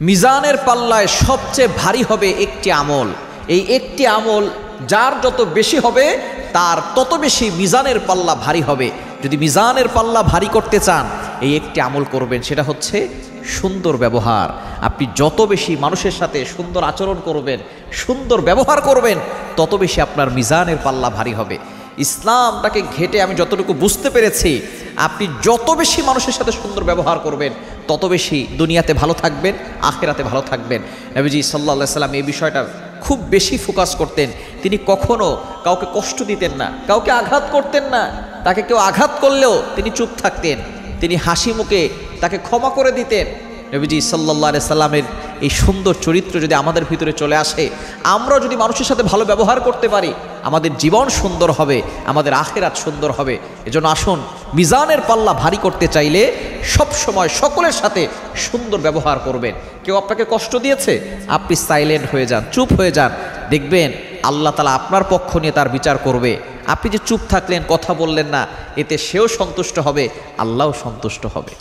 মিজানের পাল্লায় সবচেয়ে ভারী হবে একটি আমল। এই একটি আমল যার যত বেশি হবে তার তত বেশি মিজানের পাল্লা ভারী হবে। যদি মিজানের পাল্লা ভারী করতে চান এই একটি আমল করবেন, সেটা হচ্ছে সুন্দর ব্যবহার। আপনি যত বেশি মানুষের সাথে সুন্দর আচরণ করবেন, সুন্দর ব্যবহার করবেন, তত বেশি আপনার মিজানের পাল্লা ভারী হবে। ইসলামটাকে ঘেটে আমি যতটুকু বুঝতে পেরেছি, আপনি যত বেশি মানুষের সাথে সুন্দর ব্যবহার করবেন তত বেশি দুনিয়াতে ভালো থাকবেন, আখিরাতে ভালো থাকবেন। নবীজি সাল্লাল্লাহু আলাইহি সাল্লাম এই বিষয়টা খুব বেশি ফোকাস করতেন। তিনি কখনো কাউকে কষ্ট দিতেন না, কাউকে আঘাত করতেন না। তাকে কেউ আঘাত করলেও তিনি চুপ থাকতেন, তিনি হাসি মুখে তাকে ক্ষমা করে দিতেন। নবীজি সাল্লাল্লাহু আলাইহি সাল্লামের এই সুন্দর চরিত্র যদি আমাদের ভিতরে চলে আসে, আমরা যদি মানুষের সাথে ভালো ব্যবহার করতে পারি, আমাদের জীবন সুন্দর হবে, আমাদের আখিরাত সুন্দর হবে। এজন্য আসুন, মিজানের পাল্লা ভারী করতে চাইলে সব সময় সকলের সাথে সুন্দর ব্যবহার করবেন। কেউ আপনাকে কষ্ট দিয়েছে, আপনি সাইলেন্ট হয়ে যান, চুপ হয়ে যান। দেখবেন আল্লাহ তাআলা আপনার পক্ষ নিয়ে তার বিচার করবে। আপনি যে চুপ থাকলেন, কথা বললেন না, এতে সেও সন্তুষ্ট হবে, আল্লাহও সন্তুষ্ট হবে।